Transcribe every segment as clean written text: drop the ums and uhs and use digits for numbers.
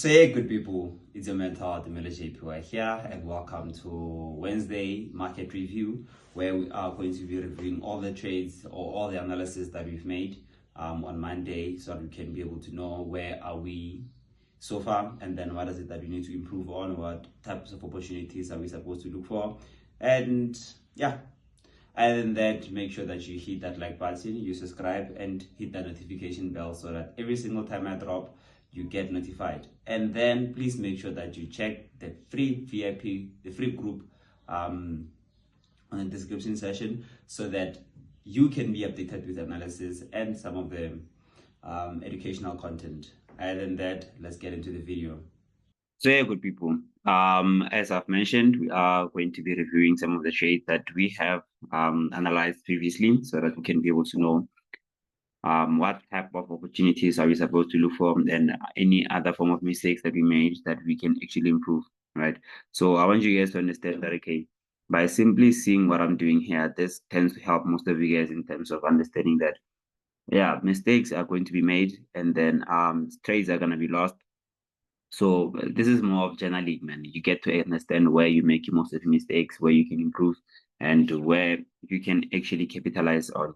So yeah, good people, it's your mentor, the JPY here, and welcome to Wednesday market review, where we are going to be reviewing all the trades or all the analysis that we've made on Monday, so that we can be able to know where are we so far, and then what is it that we need to improve on, what types of opportunities are we supposed to look for, and yeah. Other than that, make sure that you hit that like button, you subscribe, and hit that notification bell so that every single time I drop, you get notified. And then please make sure that you check the free VIP, the free group on the description section, so that you can be updated with analysis and some of the educational content. Other than that, let's get into the video. So yeah, good people. As I've mentioned, we are going to be reviewing some of the trades that we have analyzed previously, so that we can be able to know what type of opportunities are we supposed to look for, and any other form of mistakes that we made that we can actually improve, right? So I want you guys to understand that, okay, by simply seeing what I'm doing here, this tends to help most of you guys in terms of understanding that, yeah, mistakes are going to be made, and then trades are going to be lost. So this is more of journaling, man. You get to understand where you make most of the mistakes, where you can improve, and where you can actually capitalize on.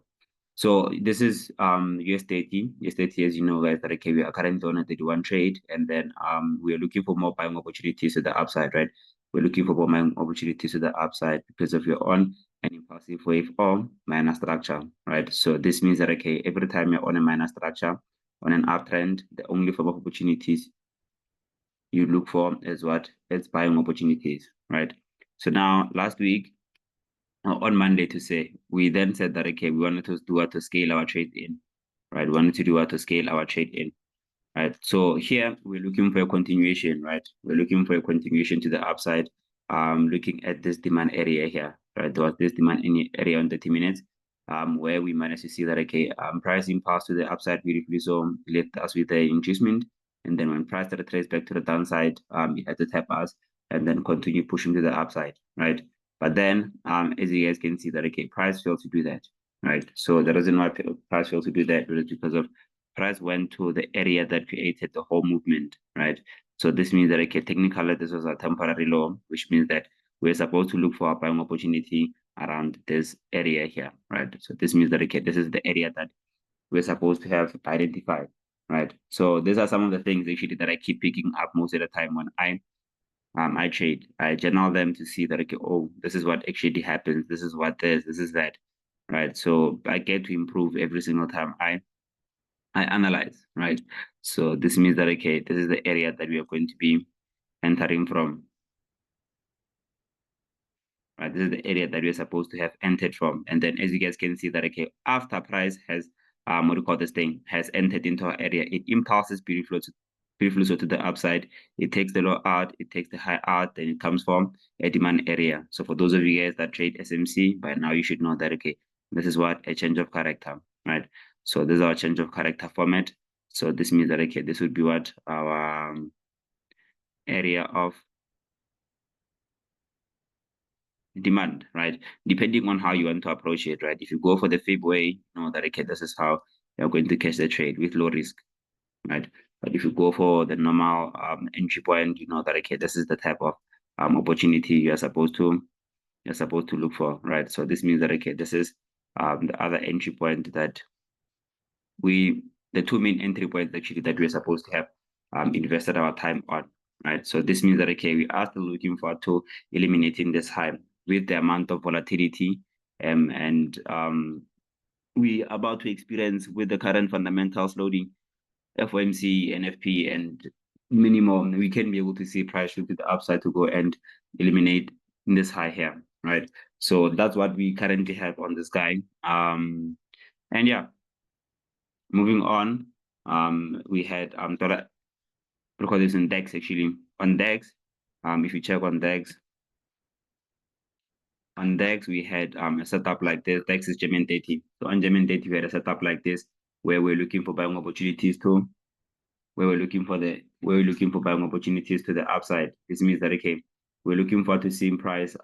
So this is US30. US30, as you know, guys, that okay, we are currently on a 31 trade, and then we are looking for more buying opportunities to the upside, right? We're looking for more buying opportunities to the upside because of your on an impulsive wave or minor structure, right? So this means that okay, every time you're on a minor structure, on an uptrend, the only form of opportunities you look for is what? It's buying opportunities, right? So now last week, on Monday to say, we then said that okay, we wanted to do what to scale our trade in, right? We wanted to do what to scale our trade in, right? So here we're looking for a continuation, right? We're looking for a continuation to the upside. Looking at this demand area here, right? There was this demand area on 30 minutes, where we managed to see that okay, pricing passed to the upside beautifully, so left us with the inducement. And then when price trace back to the downside, it had to tap us and then continue pushing to the upside, right? But then, as you guys can see that, okay, price failed to do that, right? So the reason why price failed to do that was because of price went to the area that created the whole movement, right? So this means that, okay, technically, this was a temporary low, which means that we're supposed to look for a buying opportunity around this area here, right? So this means that, okay, this is the area that we're supposed to have identified, right? So these are some of the things actually that I keep picking up most of the time when I trade. I journal them to see that, okay, oh, this is what actually happens. This is what this is that, right? So I get to improve every single time I analyze, right? So this means that, okay, this is the area that we are going to be entering from, right? This is the area that we're supposed to have entered from. And then as you guys can see that, okay, after price has, what do you call this thing, has entered into our area, it impulses beautifully so to the upside. It takes the low out, it takes the high out, then it comes from a demand area. So for those of you guys that trade SMC, by now you should know that, okay, this is what a change of character, right? So this is our change of character format. So this means that, okay, this would be what our area of demand, right? Depending on how you want to approach it, right? If you go for the fib way, you know that, okay, this is how you're going to catch the trade with low risk, right? But if you go for the normal entry point, you know that, okay, this is the type of opportunity you're supposed to look for, right? So this means that, okay, this is the other entry point that the two main entry points actually that we're supposed to have invested our time on, right? So this means that, okay, we are still looking forward to eliminating this high with the amount of volatility and we are about to experience with the current fundamentals loading FOMC, NFP, and minimum, we can be able to see price shoot to the upside to go and eliminate this high here, right? So that's what we currently have on this guy. And yeah, moving on, we had dollar, because it's in DEX actually. On DEX, if you check on DEX, we had a setup like this. DEX is GER30. So on GER30, we had a setup like this where we're looking for buying opportunities to, where we're looking for buying opportunities to the upside. This means that, okay, we're looking forward to seeing price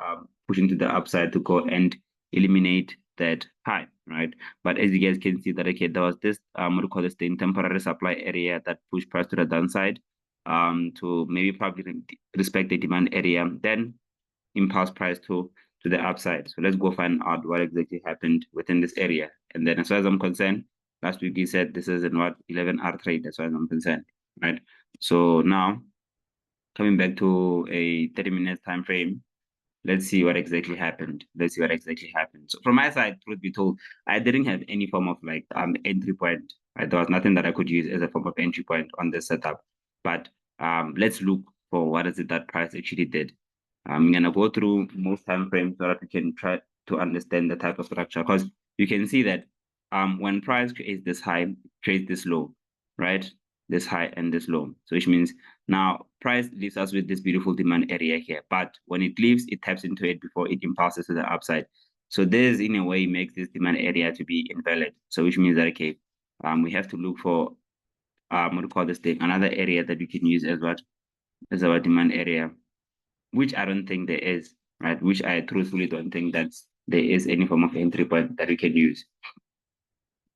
pushing to the upside to go and eliminate that high, right? But as you guys can see that, okay, there was this what do you call this thing, temporary supply area that pushed price to the downside. to maybe probably respect the demand area, then impulse price to the upside. So let's go find out what exactly happened within this area. And then as far as I'm concerned, last week we said this is in what 11R trade, as far as I'm concerned, right? So now coming back to a 30-minute time frame, let's see what exactly happened. Let's see what exactly happened. So from my side, truth be told, I didn't have any form of like entry point. Right? There was nothing that I could use as a form of entry point on this setup. But let's look for what is it that price actually did. I'm gonna go through most time frames so that we can try to understand the type of structure, because you can see that when price creates this high, creates this low, right? This high and this low. So which means now price leaves us with this beautiful demand area here, but when it leaves, it taps into it before it impulses to the upside. So this in a way makes this demand area to be invalid. So which means that okay, we have to look for what do you call this thing, another area that we can use as what as our demand area, which I don't think there is, right? Which I truthfully don't think that there is any form of entry point that we can use.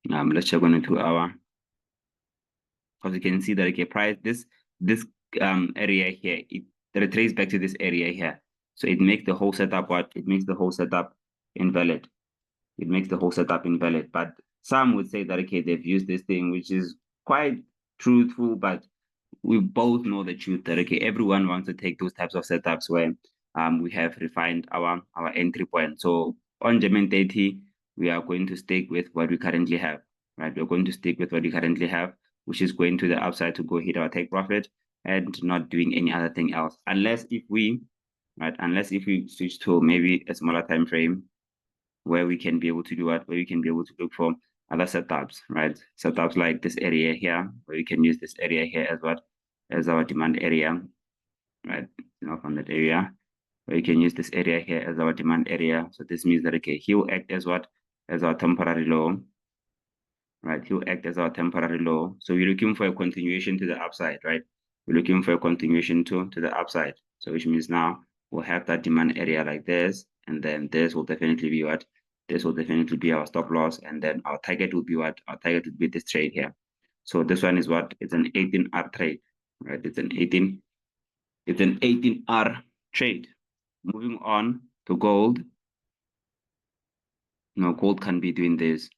Let's check on a 2-hour. Because you can see that okay, price this area here, it retraces back to this area here. So it makes the whole setup what? It makes the whole setup invalid. It makes the whole setup invalid. But some would say that okay, they've used this thing, which is quite truthful, but we both know the truth that okay, everyone wants to take those types of setups where we have refined our entry point. So on GER30, we are going to stick with what we currently have, right? We're going to stick with what we currently have, which is going to the upside to go hit our take profit and not doing any other thing else, unless if we switch to maybe a smaller time frame where we can be able to do what, where we can be able to look for other setups, right? Setups like this area here, where we can use this area here as what, as our demand area, right? From that area, where you can use this area here as our demand area. So this means that okay, he will act as what, as our temporary low, right? He'll act as our temporary low. So we're looking for a continuation to the upside, right? We're looking for a continuation to the upside. So which means now we'll have that demand area like this, and then this will definitely be what? This will definitely be our stop loss, and then our target will be what? Our target would be this trade here. So this one is what? It's an 18R trade, right? It's an 18R trade. Moving on to gold. No, gold can be doing this.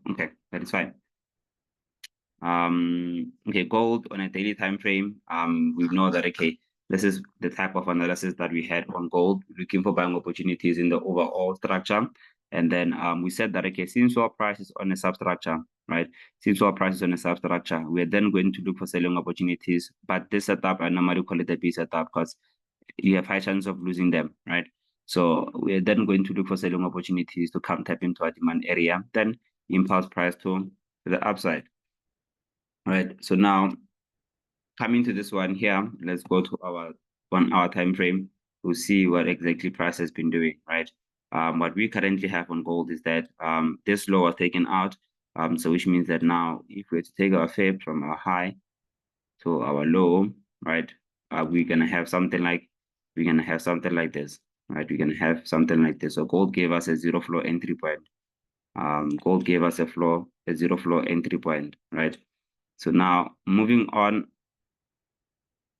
Okay, that is fine. Okay, gold on a daily time frame. We know that okay, this is the type of analysis that we had on gold, looking for buying opportunities in the overall structure. And then we said that okay, since our price is on a substructure, right? Since our price is on a substructure, we're then going to look for selling opportunities. But this setup, I normally call it a B setup because you have high chance of losing them, right? So we're then going to look for selling opportunities to come tap into our demand area, then impulse price to the upside. Right, so now coming to this one here, let's go to our 1-hour time frame to see what exactly price has been doing, right? What we currently have on gold is that this low was taken out, so which means that now if we were to take our fib from our high to our low, right, we're gonna have something like this, right? We're gonna have something like this. So gold gave us a zero floor entry point. Gold gave us a zero floor entry point, right? So now moving on,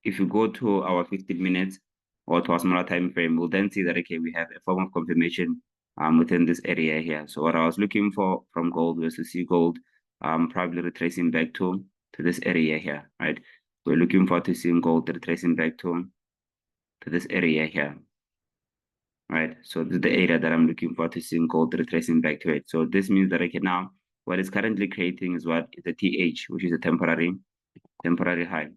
if you go to our 15 minutes or to a smaller time frame, we'll then see that okay, we have a form of confirmation within this area here. So what I was looking for from gold was to see gold probably retracing back to this area here, right? We're looking forward to seeing gold retracing back to this area here, right? So this is the area that I'm looking for to seeing gold retracing back to it. So this means that okay, now what it's currently creating is what is a TH, which is a temporary high.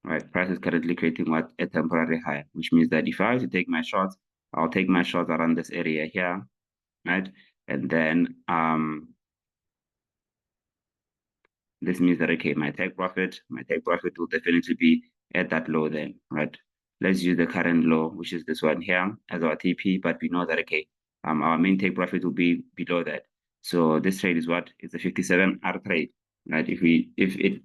Right, price is currently creating what a temporary high, which means that if I were to take my shots, I'll take my shots around this area here, right? And then this means that okay, my take profit will definitely be at that low then, right? Let's use the current low, which is this one here, as our TP, but we know that okay, our main take profit will be below that. So this trade is what? It's a 57R trade, right? If it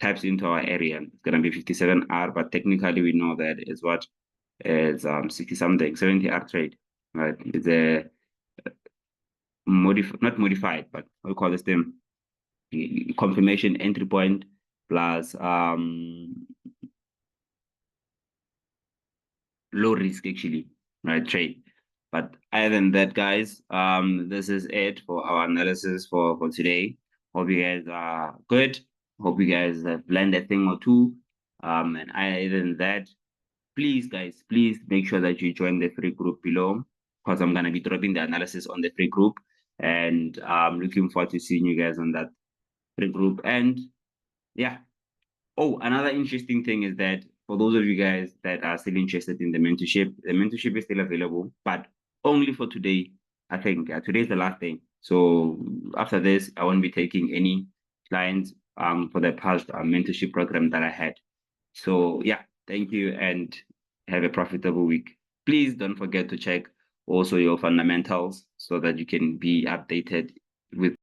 taps into our area, it's gonna be 57R, but technically we know that is what is 60 something, 70R trade, right? It's a not modified, but we call this thing confirmation entry point plus low risk actually, right, trade. But other than that, guys, this is it for our analysis for today. Hope you guys are good. Hope you guys have learned a thing or two. And other than that, please, guys, please make sure that you join the free group below, because I'm gonna be dropping the analysis on the free group, and I'm looking forward to seeing you guys on that free group. And yeah. Oh, another interesting thing is that for those of you guys that are still interested in the mentorship is still available, but only for today. I think today is the last day. So after this, I won't be taking any clients for the past mentorship program that I had. So yeah, thank you and have a profitable week. Please don't forget to check also your fundamentals so that you can be updated with